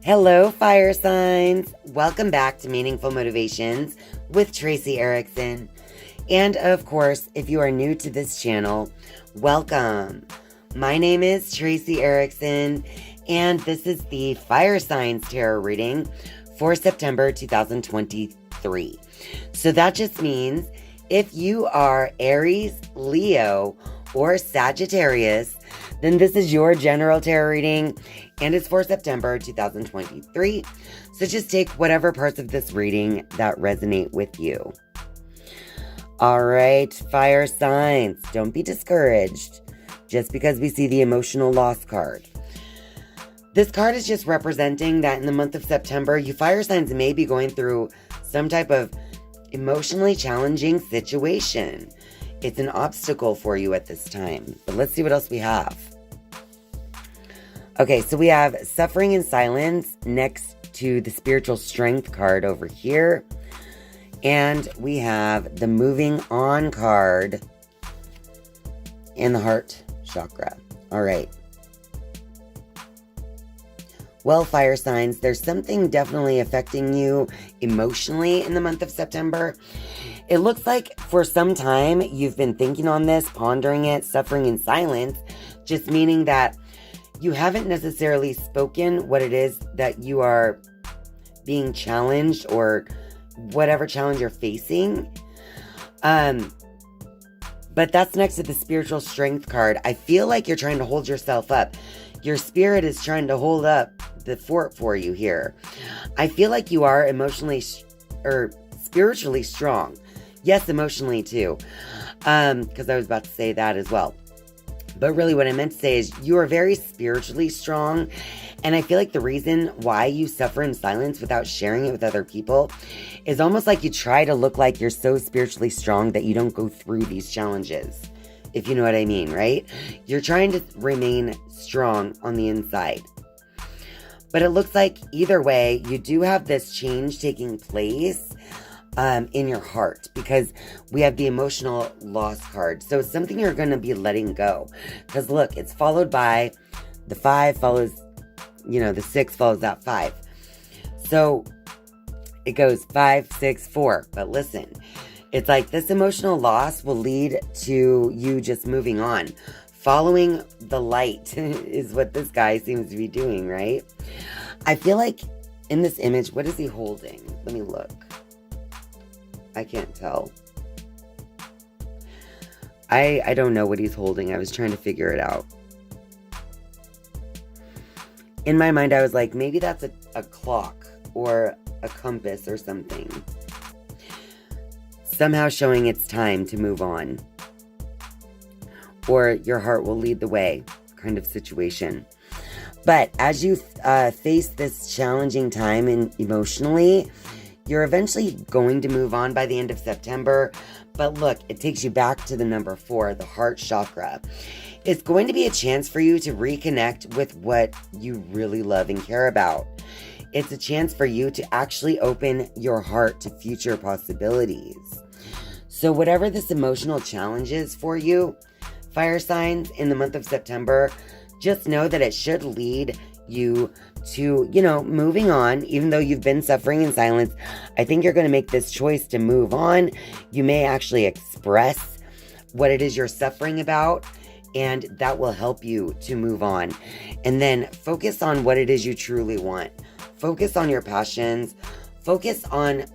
Hello, fire signs. Welcome back to Meaningful Motivations with Tracey Erickson. And of course, if you are new to this channel, welcome. My name is Tracey Erickson, and this is the Fire Signs Tarot reading for September 2023. So that just means if you are Aries, Leo, or Sagittarius, then this is your general tarot reading, and it's for September 2023. So just take whatever parts of this reading that resonate with you. All right, fire signs, don't be discouraged just because we see the emotional loss card. This card is just representing that in the month of September, you fire signs may be going through some type of emotionally challenging situation. It's an obstacle for you at this time. But let's see what else we have. Okay, so we have Suffering in Silence next to the Spiritual Strength card over here. And we have the Moving On card in the Heart Chakra. All right. Well, fire signs, there's something definitely affecting you emotionally in the month of September. It looks like for some time you've been thinking on this, pondering it, suffering in silence, just meaning that you haven't necessarily spoken what it is that you are being challenged or whatever challenge you're facing. But that's next to the Spiritual Strength card. I feel like you're trying to hold yourself up. Your spirit is trying to hold up the fort for you here. I feel like you are emotionally or spiritually strong. Yes, emotionally too. Because I was about to say that as well. But really what I meant to say is you are very spiritually strong. And I feel like the reason why you suffer in silence without sharing it with other people is almost like you try to look like you're so spiritually strong that you don't go through these challenges. If you know what I mean, right? You're trying to remain strong on the inside. But it looks like either way, you do have this change taking place in your heart, because we have the emotional loss card. So it's something you're going to be letting go. Because look, it's followed by the 5 follows, the 6 follows that 5. So it goes 5, 6, 4. But listen, it's like this emotional loss will lead to you just moving on. Following the light is what this guy seems to be doing, right? I feel like in this image, what is he holding? Let me look. I can't tell. I don't know what he's holding. I was trying to figure it out. In my mind, I was like, maybe that's a clock or a compass or something. Somehow showing it's time to move on. Or your heart will lead the way kind of situation. But as you face this challenging time emotionally, you're eventually going to move on by the end of September. But look, it takes you back to the number 4, the heart chakra. It's going to be a chance for you to reconnect with what you really love and care about. It's a chance for you to actually open your heart to future possibilities. So whatever this emotional challenge is for you, fire signs, in the month of September, just know that it should lead you to, moving on. Even though you've been suffering in silence, I think you're going to make this choice to move on. You may actually express what it is you're suffering about, and that will help you to move on. And then focus on what it is you truly want. Focus on your passions. Focus on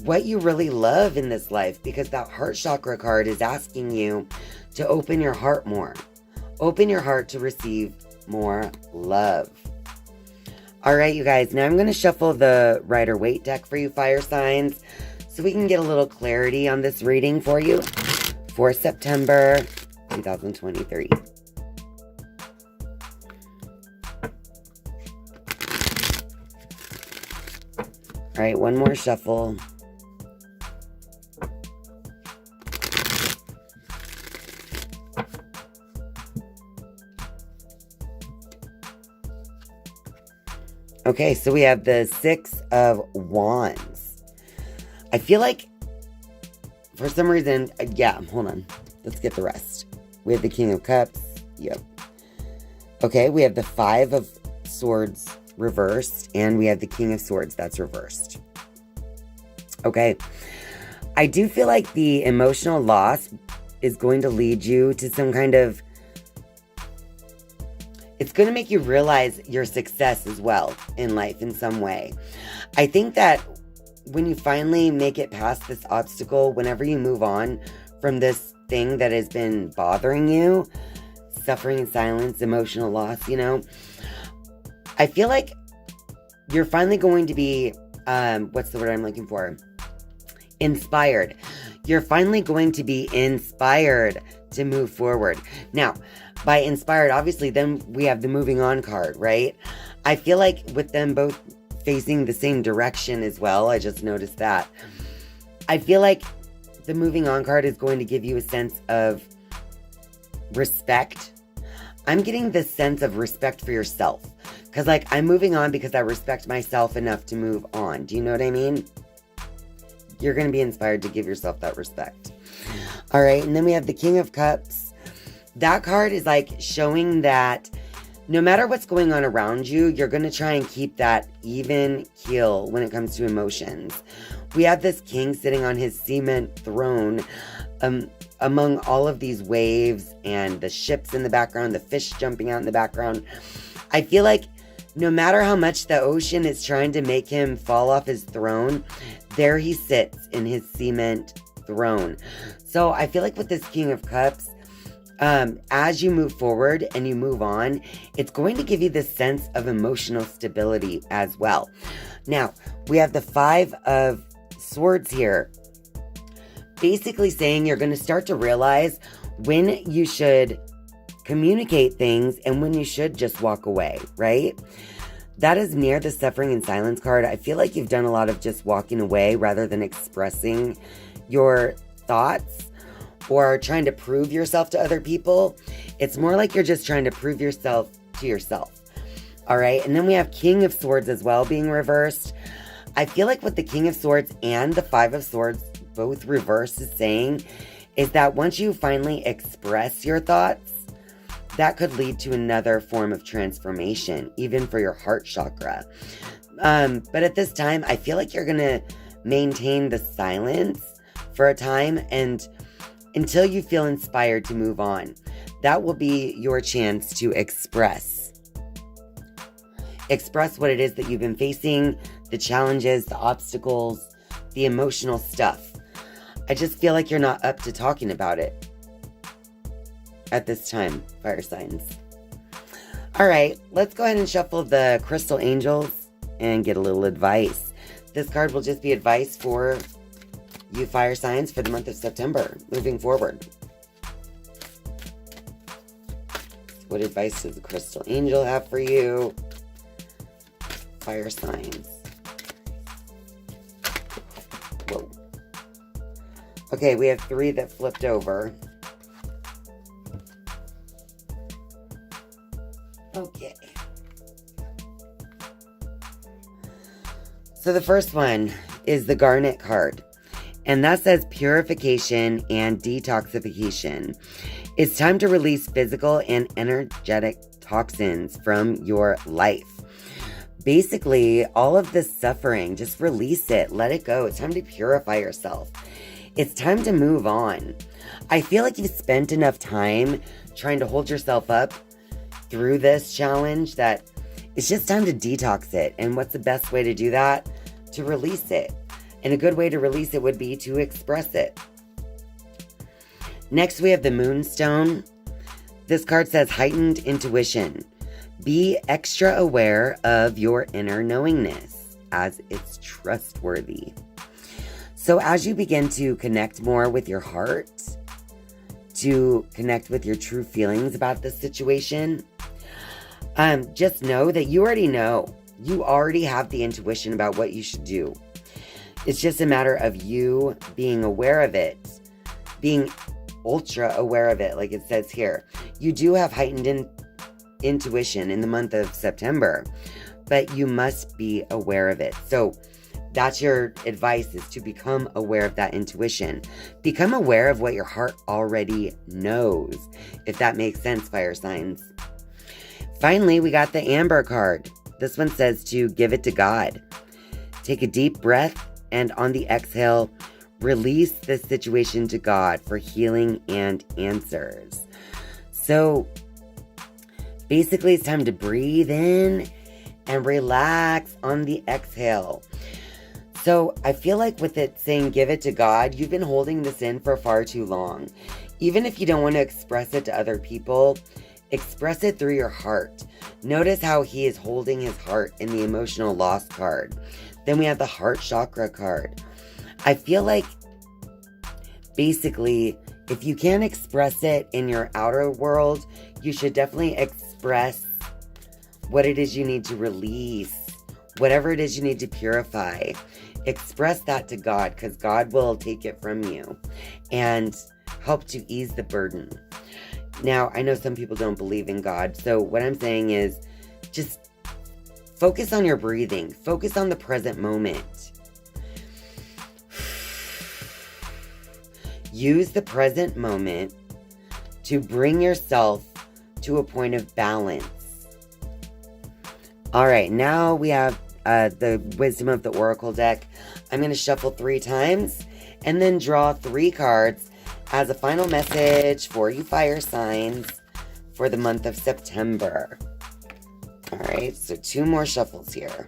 what you really love in this life, because that heart chakra card is asking you to open your heart more. Open your heart to receive more love. All right, you guys, now I'm going to shuffle the Rider-Waite deck for you fire signs so we can get a little clarity on this reading for you for September 2023. All right, one more shuffle. Okay, so we have the 6 of Wands. I feel like, for some reason, hold on. Let's get the rest. We have the King of Cups. Yep. Okay, we have the 5 of Swords reversed, and we have the King of Swords that's reversed. Okay. I do feel like the emotional loss is going to lead you to some kind of... It's going to make you realize your success as well in life in some way. I think that when you finally make it past this obstacle, whenever you move on from this thing that has been bothering you, suffering in silence, emotional loss, you know, I feel like you're finally going to be, what's the word I'm looking for? Inspired. You're finally going to be inspired to move forward. Now, by inspired, obviously, then we have the moving on card, right? I feel like with them both facing the same direction as well, I just noticed that. I feel like the moving on card is going to give you a sense of respect. I'm getting this sense of respect for yourself. Because, like, I'm moving on because I respect myself enough to move on. Do you know what I mean? You're going to be inspired to give yourself that respect. All right, and then we have the King of Cups. That card is like showing that no matter what's going on around you, you're going to try and keep that even keel when it comes to emotions. We have this king sitting on his cement throne among all of these waves and the ships in the background, the fish jumping out in the background. I feel like no matter how much the ocean is trying to make him fall off his throne, there he sits in his cement throne. So I feel like with this King of Cups, as you move forward and you move on, it's going to give you this sense of emotional stability as well. Now, we have the Five of Swords here, basically saying you're going to start to realize when you should communicate things and when you should just walk away, right? That is near the Suffering in Silence card. I feel like you've done a lot of just walking away rather than expressing your thoughts or trying to prove yourself to other people. It's more like you're just trying to prove yourself to yourself. All right. And then we have King of Swords as well being reversed. I feel like what the King of Swords and the Five of Swords both reversed is saying is that once you finally express your thoughts, that could lead to another form of transformation, even for your heart chakra. But at this time, I feel like you're going to maintain the silence for a time and until you feel inspired to move on. That will be your chance to express. Express what it is that you've been facing, the challenges, the obstacles, the emotional stuff. I just feel like you're not up to talking about it at this time, fire signs. All right, let's go ahead and shuffle the Crystal Angels and get a little advice. This card will just be advice for you fire signs for the month of September, moving forward. What advice does the Crystal Angel have for you? Fire signs. Whoa. Okay, we have 3 that flipped over. Okay. So the first one is the Garnet card. And that says purification and detoxification. It's time to release physical and energetic toxins from your life. Basically, all of this suffering, just release it. Let it go. It's time to purify yourself. It's time to move on. I feel like you've spent enough time trying to hold yourself up through this challenge that it's just time to detox it. And what's the best way to do that? To release it. And a good way to release it would be to express it. Next, we have the Moonstone. This card says heightened intuition. Be extra aware of your inner knowingness as it's trustworthy. So as you begin to connect more with your heart, to connect with your true feelings about this situation, just know that you already know. You already have the intuition about what you should do. It's just a matter of you being aware of it, being ultra aware of it, like it says here. You do have heightened intuition in the month of September, but you must be aware of it. So that's your advice, is to become aware of that intuition. Become aware of what your heart already knows, if that makes sense, fire signs. Finally, we got the Amber card. This one says to give it to God. Take a deep breath, and on the exhale, release this situation to God for healing and answers. So basically, it's time to breathe in and relax on the exhale. So I feel like with it saying give it to God, you've been holding this in for far too long. Even if you don't want to express it to other people, express it through your heart. Notice how he is holding his heart in the emotional loss card. Then we have the heart chakra card. I feel like basically, if you can't express it in your outer world, you should definitely express what it is you need to release, whatever it is you need to purify. Express that to God, because God will take it from you and help to ease the burden. Now, I know some people don't believe in God, so what I'm saying is just focus on your breathing. Focus on the present moment. Use the present moment to bring yourself to a point of balance. All right, now we have the Wisdom of the Oracle deck. I'm going to shuffle 3 times and then draw 3 cards as a final message for you fire signs for the month of September. All right, so 2 more shuffles here.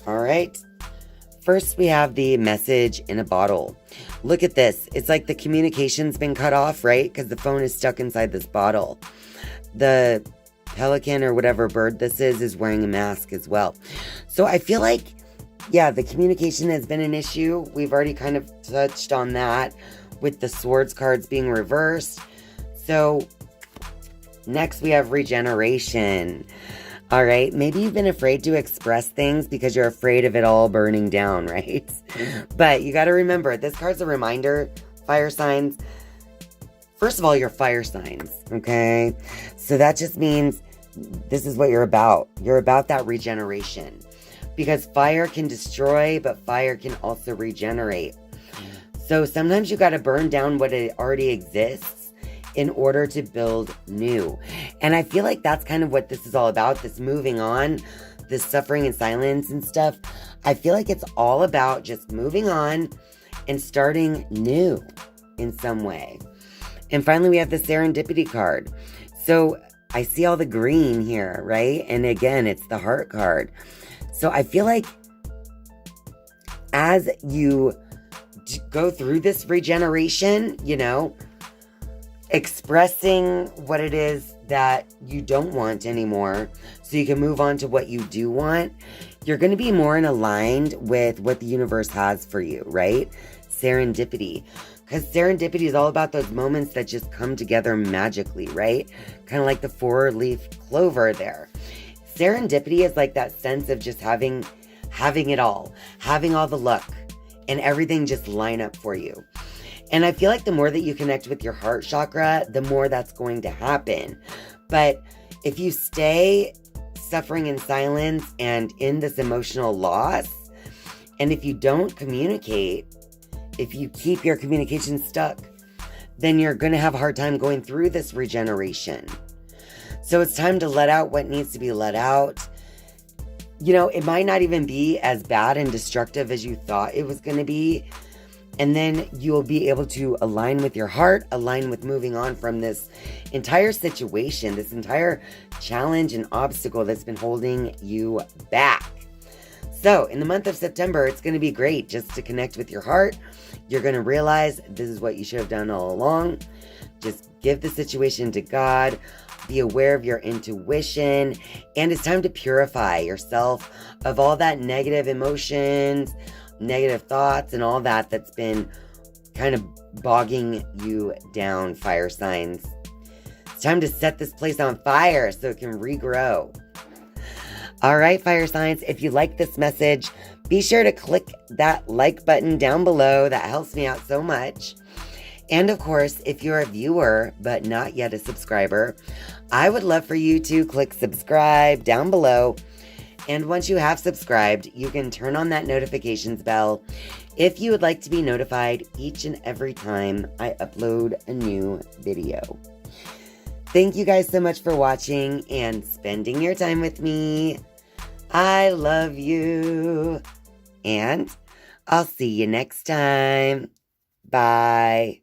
All right. First, we have the message in a bottle. Look at this. It's like the communication's been cut off, right? Because the phone is stuck inside this bottle. The pelican or whatever bird this is wearing a mask as well. So I feel like, yeah, the communication has been an issue. We've already kind of touched on that with the swords cards being reversed. So next we have regeneration. All right, maybe you've been afraid to express things because you're afraid of it all burning down, right? But you got to remember, this card's a reminder, fire signs. First of all, you're fire signs, okay? So that just means this is what you're about. You're about that regeneration. Because fire can destroy, but fire can also regenerate. So sometimes you got to burn down what already exists in order to build new. And I feel like that's kind of what this is all about, this moving on, this suffering in silence and stuff. I feel like it's all about just moving on and starting new in some way. And finally, we have the serendipity card. So I see all the green here, right? And again, it's the heart card. So I feel like as you go through this regeneration, you know, expressing what it is that you don't want anymore so you can move on to what you do want, you're going to be more in aligned with what the universe has for you, right? Serendipity. Because serendipity is all about those moments that just come together magically, right? Kind of like the 4-leaf clover there. Serendipity is like that sense of just having it all, having all the luck and everything just line up for you. And I feel like the more that you connect with your heart chakra, the more that's going to happen. But if you stay suffering in silence and in this emotional loss, and if you don't communicate, if you keep your communication stuck, then you're going to have a hard time going through this regeneration. So it's time to let out what needs to be let out. You know, it might not even be as bad and destructive as you thought it was going to be. And then you'll be able to align with your heart, align with moving on from this entire situation, this entire challenge and obstacle that's been holding you back. So in the month of September, it's going to be great just to connect with your heart. You're going to realize this is what you should have done all along. Just give the situation to God. Be aware of your intuition. And it's time to purify yourself of all that negative emotions, negative thoughts, and all that's been kind of bogging you down, fire signs. It's time to set this place on fire so it can regrow. All right, fire signs, if you like this message, be sure to click that like button down below. That helps me out so much. And of course, if you're a viewer but not yet a subscriber, I would love for you to click subscribe down below. And once you have subscribed, you can turn on that notifications bell if you would like to be notified each and every time I upload a new video. Thank you guys so much for watching and spending your time with me. I love you. And I'll see you next time. Bye.